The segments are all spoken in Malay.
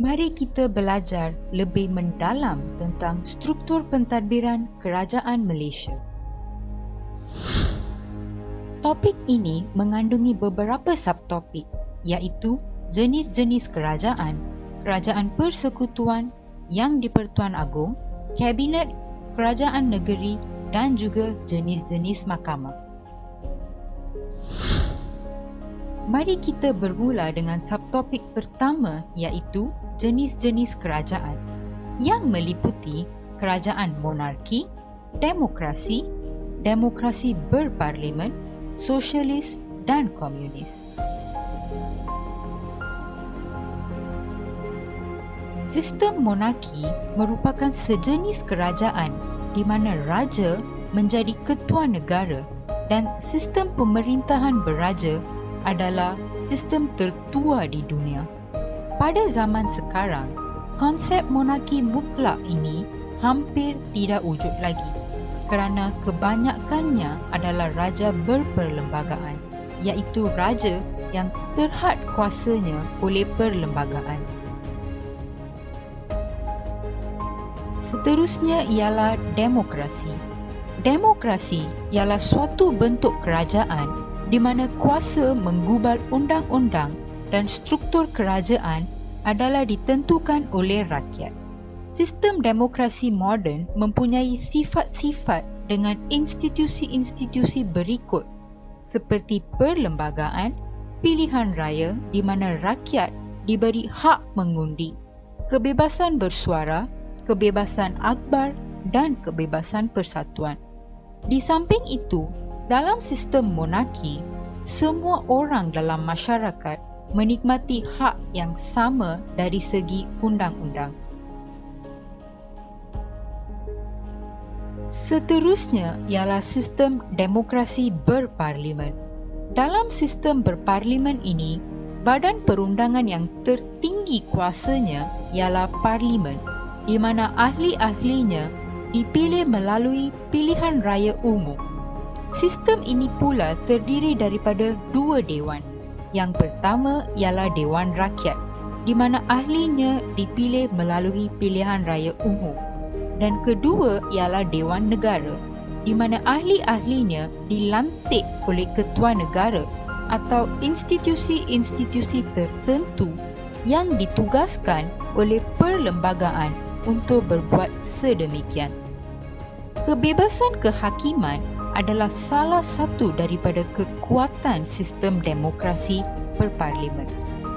Mari kita belajar lebih mendalam tentang struktur pentadbiran Kerajaan Malaysia. Topik ini mengandungi beberapa subtopik, iaitu jenis-jenis kerajaan, kerajaan persekutuan, yang di-Pertuan Agong, kabinet, kerajaan negeri dan juga jenis-jenis mahkamah. Mari kita bermula dengan subtopik pertama, iaitu jenis-jenis kerajaan yang meliputi kerajaan monarki, demokrasi, demokrasi berparlimen, sosialis dan komunis. Sistem monarki merupakan sejenis kerajaan di mana raja menjadi ketua negara dan sistem pemerintahan beraja adalah sistem tertua di dunia. Pada zaman sekarang, konsep monarki mutlak ini hampir tidak wujud lagi kerana kebanyakannya adalah raja berperlembagaan, iaitu raja yang terhad kuasanya oleh perlembagaan. Seterusnya ialah demokrasi. Demokrasi ialah suatu bentuk kerajaan di mana kuasa menggubal undang-undang dan struktur kerajaan adalah ditentukan oleh rakyat. Sistem demokrasi moden mempunyai sifat-sifat dengan institusi-institusi berikut seperti perlembagaan, pilihan raya di mana rakyat diberi hak mengundi, kebebasan bersuara, kebebasan akhbar dan kebebasan persatuan. Di samping itu, dalam sistem monarki, semua orang dalam masyarakat menikmati hak yang sama dari segi undang-undang. Seterusnya ialah sistem demokrasi berparlimen. Dalam sistem berparlimen ini, badan perundangan yang tertinggi kuasanya ialah parlimen, di mana ahli-ahlinya dipilih melalui pilihan raya umum. Sistem ini pula terdiri daripada dua dewan. Yang pertama ialah Dewan Rakyat, di mana ahlinya dipilih melalui pilihan raya umum. Dan kedua ialah Dewan Negara, di mana ahli-ahlinya dilantik oleh Ketua Negara atau institusi-institusi tertentu yang ditugaskan oleh perlembagaan untuk berbuat sedemikian. Kebebasan kehakiman adalah salah satu daripada kekuatan sistem demokrasi berparlimen.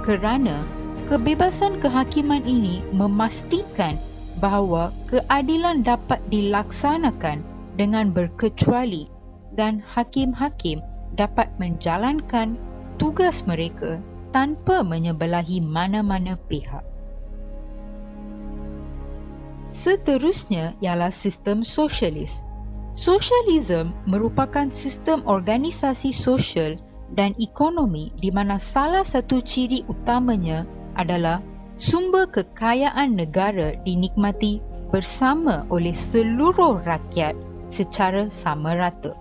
Kerana kebebasan kehakiman ini memastikan bahawa keadilan dapat dilaksanakan dengan berkecuali dan hakim-hakim dapat menjalankan tugas mereka tanpa menyebelahi mana-mana pihak. Seterusnya ialah sistem sosialis. Sosialisme merupakan sistem organisasi sosial dan ekonomi di mana salah satu ciri utamanya adalah sumber kekayaan negara dinikmati bersama oleh seluruh rakyat secara sama rata.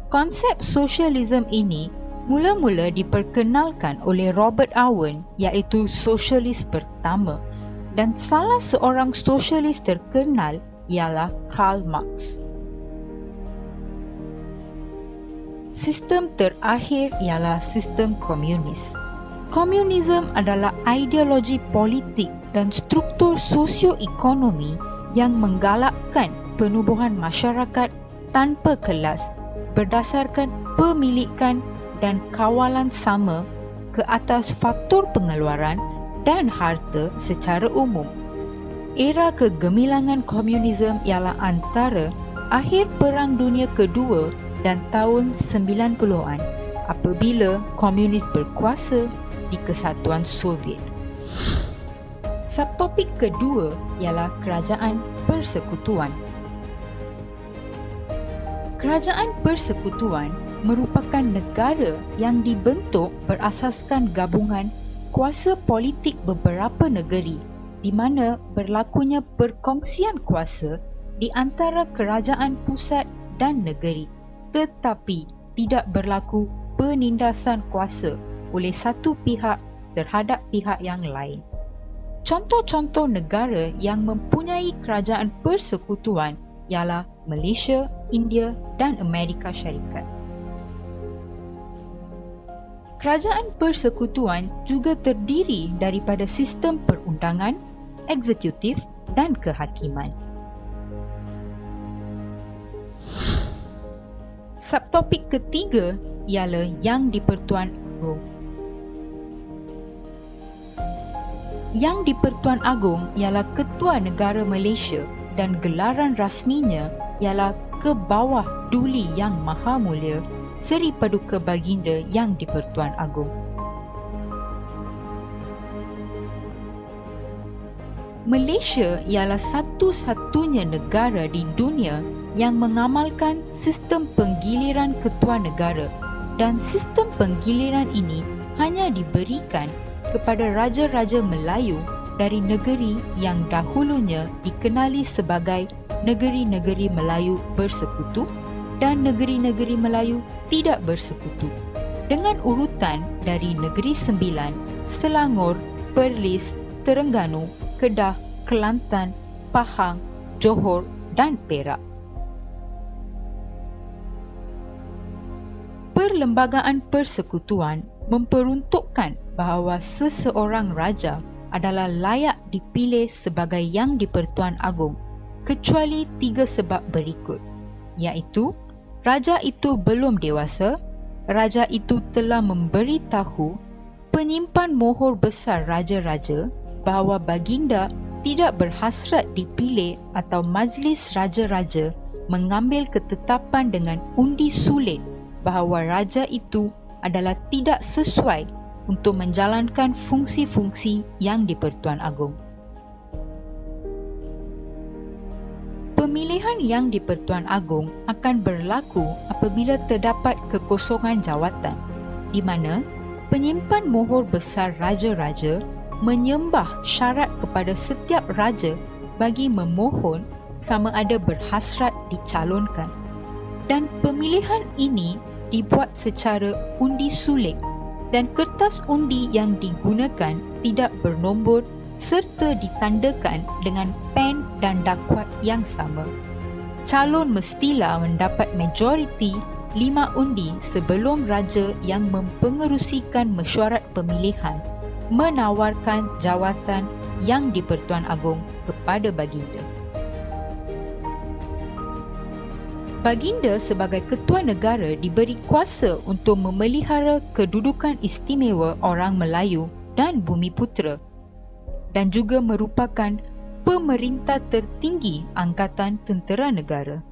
Konsep sosialisme ini mula-mula diperkenalkan oleh Robert Owen, iaitu sosialis pertama, dan salah seorang sosialis terkenal ialah Karl Marx. Sistem terakhir ialah sistem komunis. Komunisme adalah ideologi politik dan struktur sosioekonomi yang menggalakkan penubuhan masyarakat tanpa kelas berdasarkan pemilikan dan kawalan sama ke atas faktor pengeluaran dan harta secara umum. Era kegemilangan komunisme ialah antara akhir Perang Dunia Kedua dan tahun 90-an apabila komunis berkuasa di Kesatuan Soviet. Subtopik kedua ialah kerajaan persekutuan. Kerajaan persekutuan merupakan negara yang dibentuk berasaskan gabungan kuasa politik beberapa negeri di mana berlakunya perkongsian kuasa di antara kerajaan pusat dan negeri, tetapi tidak berlaku penindasan kuasa oleh satu pihak terhadap pihak yang lain. Contoh-contoh negara yang mempunyai kerajaan persekutuan ialah Malaysia, India dan Amerika Syarikat. Kerajaan persekutuan juga terdiri daripada sistem perundangan, eksekutif dan kehakiman. Subtopik ketiga ialah Yang di-Pertuan Agong. Yang di-Pertuan Agong ialah Ketua Negara Malaysia dan gelaran rasminya ialah Kebawah Duli Yang Maha Mulia Seri Paduka Baginda Yang di-Pertuan Agong. Malaysia ialah satu-satunya negara di dunia yang mengamalkan sistem penggiliran ketua negara, dan sistem penggiliran ini hanya diberikan kepada raja-raja Melayu dari negeri yang dahulunya dikenali sebagai negeri-negeri Melayu bersekutu dan negeri-negeri Melayu tidak bersekutu, dengan urutan dari Negeri Sembilan, Selangor, Perlis, Terengganu, Kedah, Kelantan, Pahang, Johor dan Perak. Perlembagaan persekutuan memperuntukkan bahawa seseorang raja adalah layak dipilih sebagai Yang di-Pertuan Agong kecuali 3 sebab berikut, iaitu raja itu belum dewasa, raja itu telah memberitahu penyimpan mohor besar raja-raja bahawa baginda tidak berhasrat dipilih atau majlis raja-raja mengambil ketetapan dengan undi sulit bahawa raja itu adalah tidak sesuai untuk menjalankan fungsi-fungsi Yang di-Pertuan Agong. Pemilihan Yang di-Pertuan Agong akan berlaku apabila terdapat kekosongan jawatan, di mana penyimpan mohor besar raja-raja menyembah syarat kepada setiap raja bagi memohon sama ada berhasrat dicalonkan, dan pemilihan ini dibuat secara undi sulit dan kertas undi yang digunakan tidak bernombor serta ditandakan dengan pen dan dakwat yang sama. Calon mestilah mendapat majoriti 5 undi sebelum raja yang mempengerusikan mesyuarat pemilihan menawarkan jawatan Yang di-Pertuan Agong kepada baginda. Baginda sebagai ketua negara diberi kuasa untuk memelihara kedudukan istimewa orang Melayu dan Bumiputera, dan juga merupakan pemerintah tertinggi Angkatan Tentera Negara.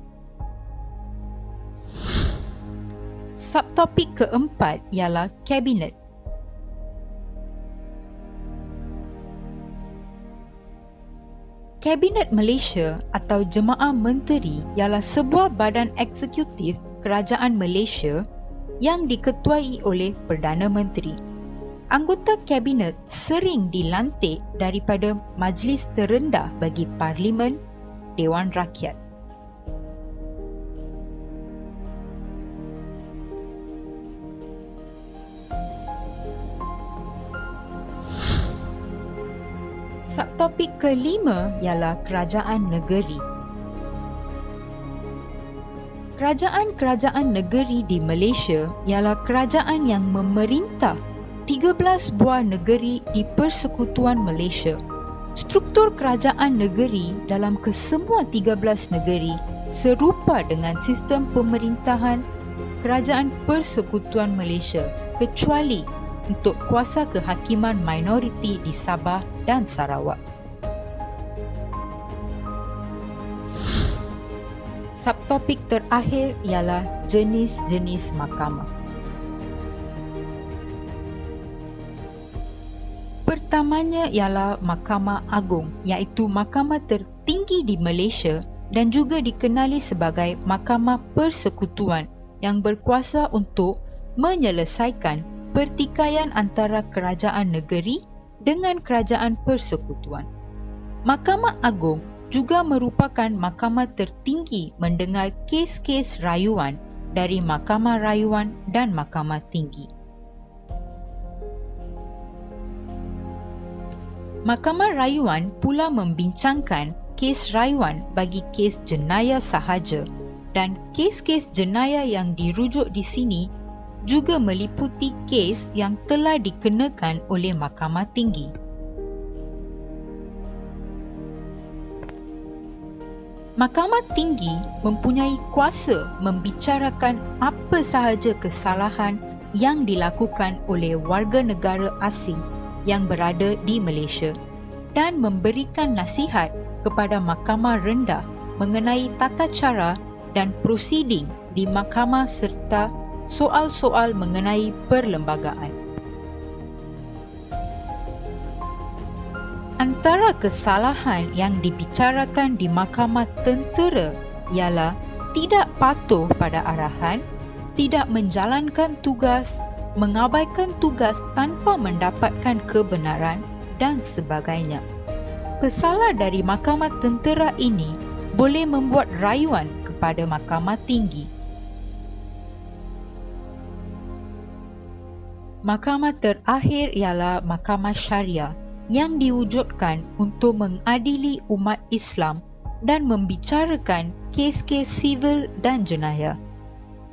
Subtopik keempat ialah Kabinet. Kabinet Malaysia atau Jemaah Menteri ialah sebuah badan eksekutif Kerajaan Malaysia yang diketuai oleh Perdana Menteri. Anggota Kabinet sering dilantik daripada majlis terendah bagi Parlimen, Dewan Rakyat. Subtopik kelima ialah Kerajaan Negeri. Kerajaan-kerajaan negeri di Malaysia ialah kerajaan yang memerintah 13 buah negeri di Persekutuan Malaysia. Struktur kerajaan negeri dalam kesemua 13 negeri serupa dengan sistem pemerintahan Kerajaan Persekutuan Malaysia, kecuali untuk kuasa kehakiman minoriti di Sabah dan Sarawak. Subtopik terakhir ialah jenis-jenis mahkamah. Pertamanya ialah Mahkamah Agung, iaitu mahkamah tertinggi di Malaysia dan juga dikenali sebagai Mahkamah Persekutuan yang berkuasa untuk menyelesaikan pertikaian antara kerajaan negeri dengan kerajaan persekutuan. Mahkamah Agung juga merupakan mahkamah tertinggi mendengar kes-kes rayuan dari Mahkamah Rayuan dan Mahkamah Tinggi. Mahkamah Rayuan pula membincangkan kes rayuan bagi kes jenayah sahaja, dan kes-kes jenayah yang dirujuk di sini juga meliputi kes yang telah dikenakan oleh Mahkamah Tinggi. Mahkamah Tinggi mempunyai kuasa membicarakan apa sahaja kesalahan yang dilakukan oleh warga negara asing yang berada di Malaysia dan memberikan nasihat kepada Mahkamah Rendah mengenai tata cara dan prosiding di mahkamah serta soal-soal mengenai perlembagaan. Antara kesalahan yang dibicarakan di mahkamah tentera ialah tidak patuh pada arahan, tidak menjalankan tugas, mengabaikan tugas tanpa mendapatkan kebenaran dan sebagainya. Pesalah dari mahkamah tentera ini boleh membuat rayuan kepada Mahkamah Tinggi. Mahkamah terakhir ialah Mahkamah Syariah yang diwujudkan untuk mengadili umat Islam dan membicarakan kes-kes sivil dan jenayah.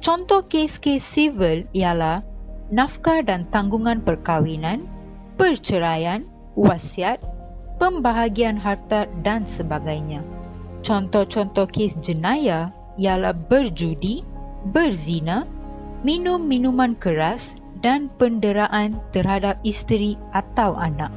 Contoh kes-kes sivil ialah nafkah dan tanggungan perkahwinan, perceraian, wasiat, pembahagian harta dan sebagainya. Contoh-contoh kes jenayah ialah berjudi, berzina, minum minuman keras dan penderaan terhadap isteri atau anak.